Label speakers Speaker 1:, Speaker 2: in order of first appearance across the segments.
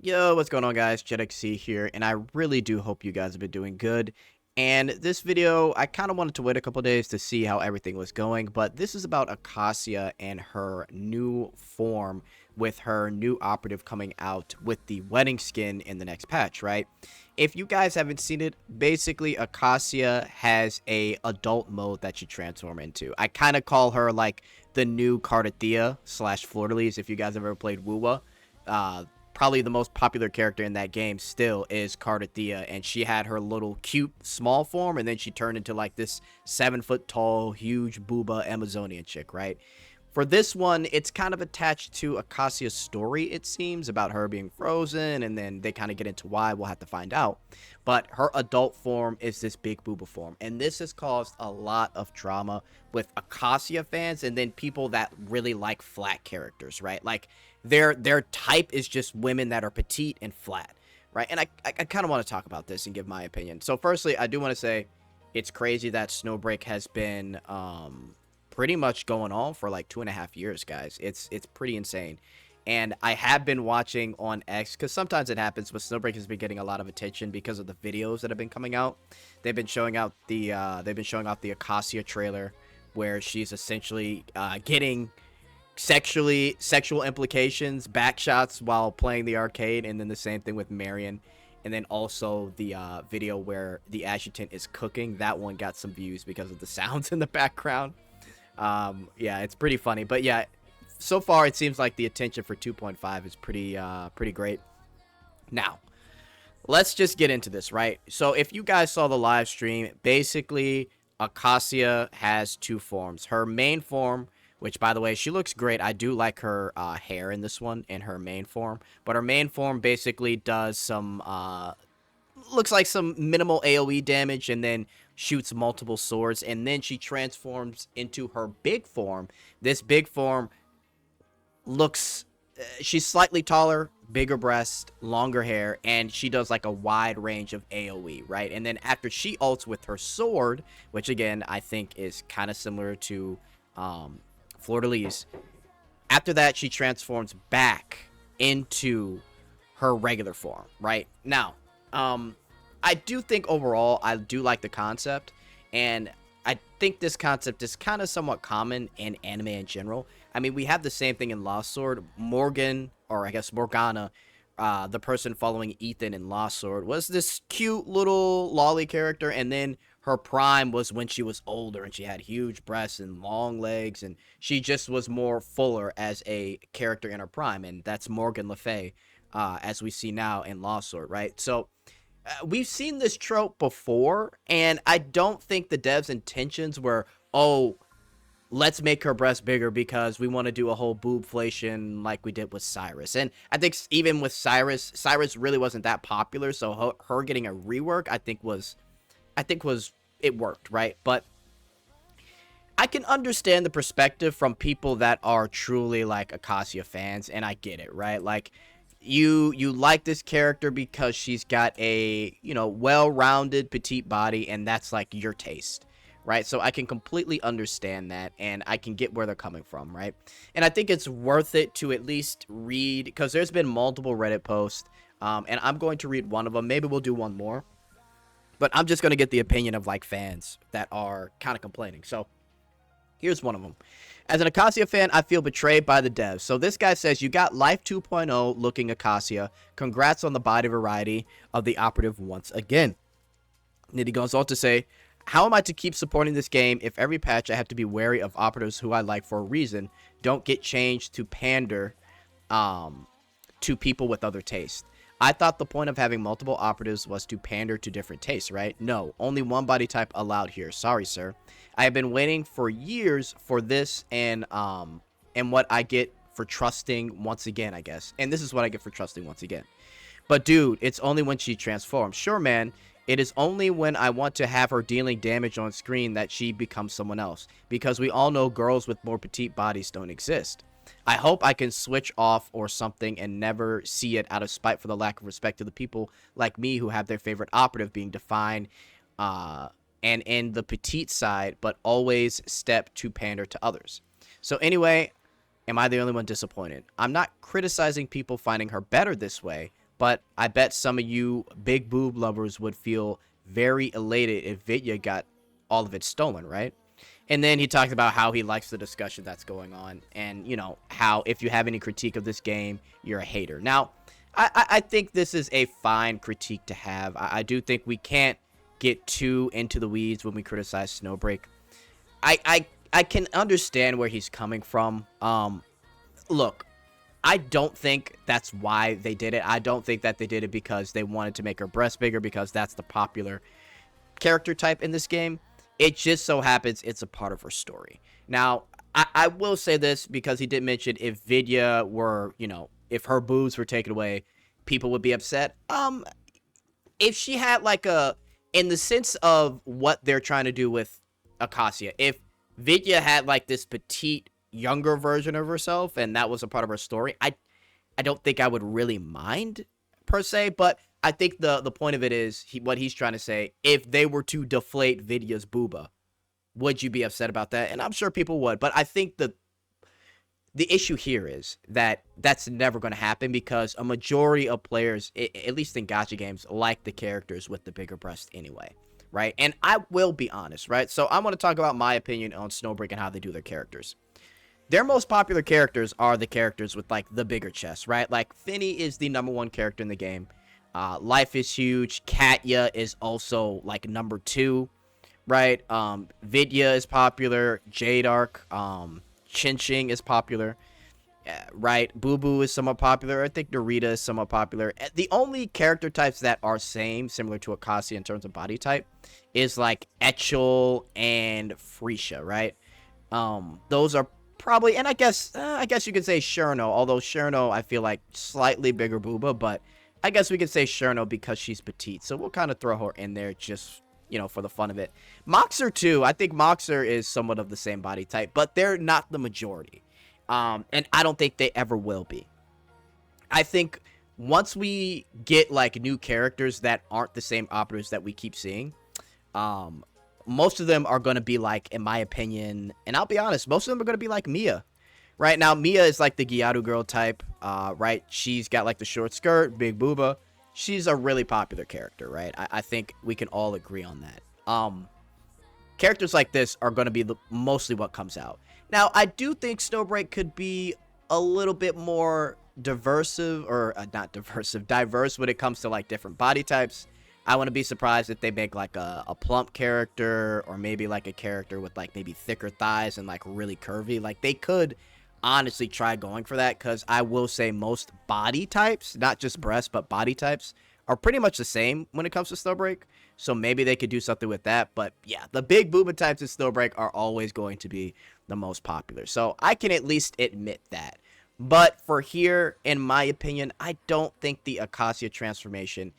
Speaker 1: Yo, what's going on, guys? Jetxc here, and I really do hope you guys have been doing good. And this video, I kind of wanted to wait a couple days to see how everything was going, but this is about Akasia and her new form with her new operative coming out with the wedding skin in the next patch, right? If you guys haven't seen it, basically Akasia has a adult mode that you transform into. I kind of call her like the new Cardathea slash Fleur-de-Lis if you guys have ever played Wuwa. Probably the most popular character in that game still is Cardathea, and she had her little cute small form, and then she turned into like this 7-foot tall, huge booba Amazonian chick, right? For this one, it's kind of attached to Akasia's story, it seems, about her being frozen, and then they kind of get into why. We'll have to find out. But her adult form is this big booba form, and this has caused a lot of drama with Akasia fans and then people that really like flat characters, right? Like, their type is just women that are petite and flat, right? And I kind of want to talk about this and give my opinion. So firstly, I do want to say it's crazy that Snowbreak has been pretty much going on for like 2.5 years, guys. It's pretty insane. And I have been watching on X, because sometimes it happens, but Snowbreak has been getting a lot of attention because of the videos that have been coming out. They've been showing out the off the Akasia trailer, where she's essentially getting sexual implications, back shots while playing the arcade, and then the same thing with Marion. And then also the video where the adjutant is cooking. That one got some views because of the sounds in the background. Yeah, it's pretty funny. But yeah, so far it seems like the attention for 2.5 is pretty great. Now, let's just get into this, right? So if you guys saw the live stream, basically Akasia has two forms. Her main form, which, by the way, she looks great. I do like her hair in this one in her main form. But her main form basically does some, looks like some minimal AoE damage and then shoots multiple swords. And then she transforms into her big form. This big form looks, she's slightly taller, bigger breast, longer hair, and she does like a wide range of AoE, right? And then after she ults with her sword, which again, I think is kind of similar to Fleur-de-Lis. After that, she transforms back into her regular form, right? Now, I do think overall, I do like the concept, and I think this concept is kind of somewhat common in anime in general. I mean, we have the same thing in Lost Sword. Morgan, or I guess Morgana, the person following Ethan in Lost Sword, was this cute little lolly character, and then her prime was when she was older and she had huge breasts and long legs, and she just was more fuller as a character in her prime, and that's Morgan Le Fay, as we see now in Lost Sword, right? So we've seen this trope before, and I don't think the devs' intentions were, oh, let's make her breast bigger because we want to do a whole boobflation like we did with Cyrus. And I think even with Cyrus really wasn't that popular, so her getting a rework, I think was it worked, right? But I can understand the perspective from people that are truly like Akasia fans, and I get it, right? Like, you like this character because she's got a, you know, well-rounded petite body, and that's like your taste, right? So I can completely understand that, and I can get where they're coming from, right? And I think it's worth it to at least read, because there's been multiple Reddit posts, and I'm going to read one of them. Maybe we'll do one more. But I'm just going to get the opinion of, like, fans that are kind of complaining. So, here's one of them. As an Akasia fan, I feel betrayed by the devs. So, this guy says, you got Life 2.0 looking Akasia. Congrats on the body variety of the operative once again. And he goes on to say, how am I to keep supporting this game if every patch I have to be wary of operatives who I like for a reason don't get changed to pander to people with other tastes? I thought the point of having multiple operatives was to pander to different tastes, right? No, only one body type allowed here. Sorry, sir. I have been waiting for years for this, and what I get for trusting once again, I guess. And this is what I get for trusting once again. But dude, it's only when she transforms. Sure, man. It is only when I want to have her dealing damage on screen that she becomes someone else. Because we all know girls with more petite bodies don't exist. I hope I can switch off or something and never see it out of spite for the lack of respect to the people like me who have their favorite operative being defined and in the petite side, but always step to pander to others. So anyway, am I the only one disappointed? I'm not criticizing people finding her better this way. but I bet some of you big boob lovers would feel very elated if Vidya got all of it stolen, right? And then he talked about how he likes the discussion that's going on, and, you know, how if you have any critique of this game, you're a hater. Now, I think this is a fine critique to have. I do think we can't get too into the weeds when we criticize Snowbreak. I can understand where he's coming from. Look, I don't think that's why they did it. I don't think that they did it because they wanted to make her breast bigger, because that's the popular character type in this game. It just so happens it's a part of her story. Now, I will say this, because he did mention if Vidya were, you know, if her boobs were taken away, people would be upset. If she had like in the sense of what they're trying to do with Akasia, if Vidya had like this petite, younger version of herself, and that was a part of her story, I don't think I would really mind, per se, but I think the point of it is, what he's trying to say, if they were to deflate Vidya's booba, would you be upset about that? And I'm sure people would, but I think the issue here is that that's never going to happen, because a majority of players, at least in gacha games, like the characters with the bigger breast anyway, right? And I will be honest, right? So I want to talk about my opinion on Snowbreak and how they do their characters. Their most popular characters are the characters with, like, the bigger chest, right? Like, Finny is the #1 character in the game. Life is Huge. Katya is also, like, #2, right? Vidya is popular. Jadark, Chinching is popular, right? Boo Boo is somewhat popular. I think Narita is somewhat popular. The only character types that are similar to Akasia in terms of body type, is, like, Etchel and Freesia, right? Those are probably, and I guess you could say Cherno, although Cherno, I feel like slightly bigger booba, but I guess we could say Cherno because she's petite, so we'll kind of throw her in there just, you know, for the fun of it. Moxer too, I think Moxer is somewhat of the same body type, but they're not the majority, and I don't think they ever will be. I think once we get, like, new characters that aren't the same operators that we keep seeing, most of them are going to be, like, in my opinion, and I'll be honest, most of them are going to be like Mia. Right now, Mia is like the Gyaru girl type, right? She's got, like, the short skirt, big booba. She's a really popular character, right? I think we can all agree on that. Characters like this are going to be mostly what comes out. Now, I do think Snowbreak could be a little bit more diverse when it comes to, like, different body types. I wouldn't be surprised if they make, like, a plump character, or maybe, like, a character with, like, maybe thicker thighs and, like, really curvy. Like, they could honestly try going for that, because I will say most body types, not just breasts, but body types, are pretty much the same when it comes to Snowbreak. So maybe they could do something with that. But yeah, the big booba types in Snowbreak are always going to be the most popular. So I can at least admit that. But for here, in my opinion, I don't think the Akasia transformation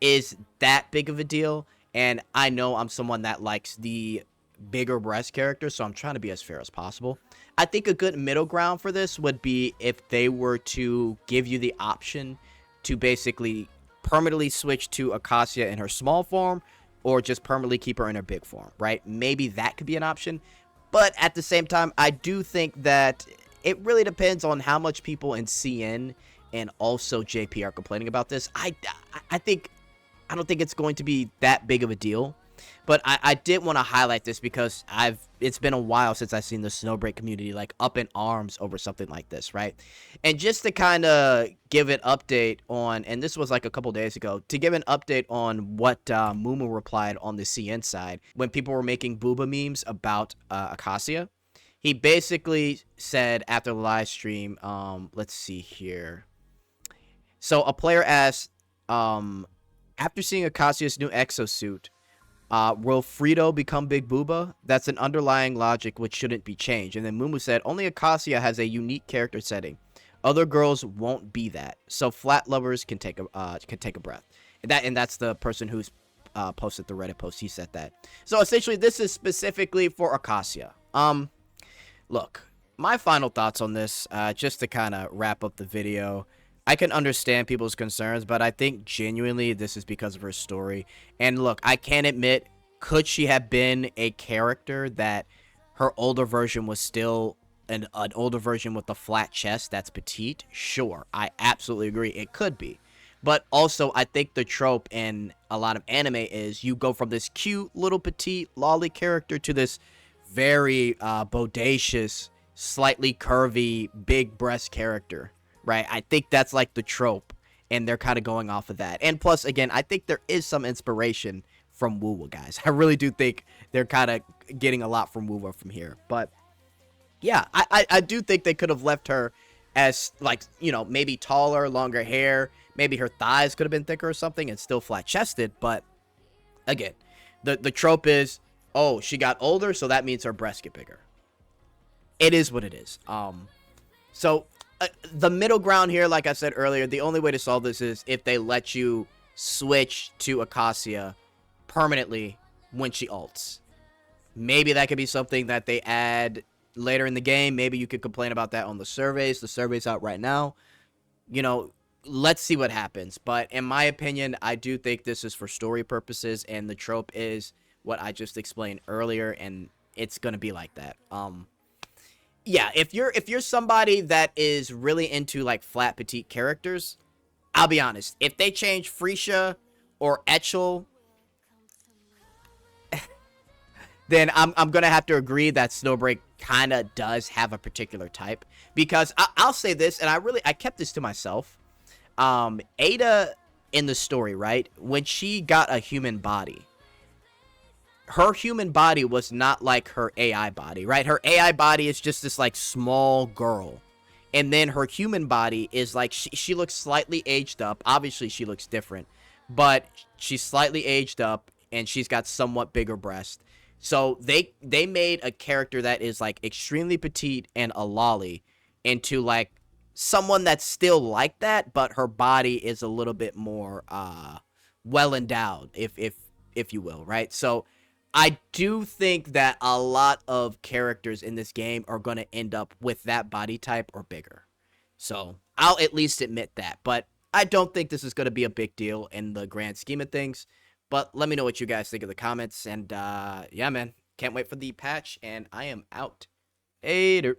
Speaker 1: is that big of a deal, and I know I'm someone that likes the bigger breast character, so I'm trying to be as fair as possible. I think a good middle ground for this would be if they were to give you the option to basically permanently switch to Akasia in her small form, or just permanently keep her in her big form, right? Maybe that could be an option, but at the same time, I do think that it really depends on how much people in CN and also JP are complaining about this. I don't think it's going to be that big of a deal, but I did want to highlight this because it's been a while since I've seen the Snowbreak community, like, up in arms over something like this, right? And just to kind of give an update on, and this was like a couple days ago, to give an update on what Mumu replied on the CN side when people were making booba memes about Akasia. He basically said after the live stream, let's see here. So a player asked, after seeing Akasia's new exosuit, will Frito become Big Booba? That's an underlying logic which shouldn't be changed. And then Mumu said, only Akasia has a unique character setting. Other girls won't be that. So flat lovers can take a breath. And that's the person who's posted the Reddit post. He said that. So essentially, this is specifically for Akasia. Look, my final thoughts on this, just to kind of wrap up the video. I can understand people's concerns, but I think genuinely this is because of her story. And look, I can admit, could she have been a character that her older version was still an older version with a flat chest that's petite? Sure, I absolutely agree. It could be. But also, I think the trope in a lot of anime is you go from this cute little petite lolly character to this very bodacious, slightly curvy, big breast character, right? I think that's like the trope, and they're kind of going off of that. And plus, again, I think there is some inspiration from Woo-Woo, guys. I really do think they're kind of getting a lot from Woo-Woo from here. But yeah, I do think they could have left her as, like, you know, maybe taller, longer hair. Maybe her thighs could have been thicker or something and still flat-chested. But again, the trope is, oh, she got older, so that means her breasts get bigger. It is what it is. So the middle ground here, like I said earlier, the only way to solve this is if they let you switch to Akasia permanently when she ults. Maybe that could be something that they add later in the game. Maybe you could complain about that on the surveys. The survey's out right now. You know, let's see what happens. But in my opinion, I do think this is for story purposes, and the trope is what I just explained earlier, and it's gonna be like that. Yeah, if you're somebody that is really into like flat petite characters, I'll be honest. If they change Freesia or Etchel, then I'm gonna have to agree that Snowbreak kind of does have a particular type. Because I'll say this, and I kept this to myself. Ada in the story, right? When she got a human body, her human body was not like her AI body, right? Her AI body is just this like small girl. And then her human body is like, she looks slightly aged up. Obviously, she looks different. But she's slightly aged up, and she's got somewhat bigger breasts. So they made a character that is like extremely petite and a lolly into like someone that's still like that, but her body is a little bit more well endowed, if you will, right? So I do think that a lot of characters in this game are going to end up with that body type or bigger. So I'll at least admit that. But I don't think this is going to be a big deal in the grand scheme of things. But let me know what you guys think in the comments. And yeah, man, can't wait for the patch. And I am out. Later.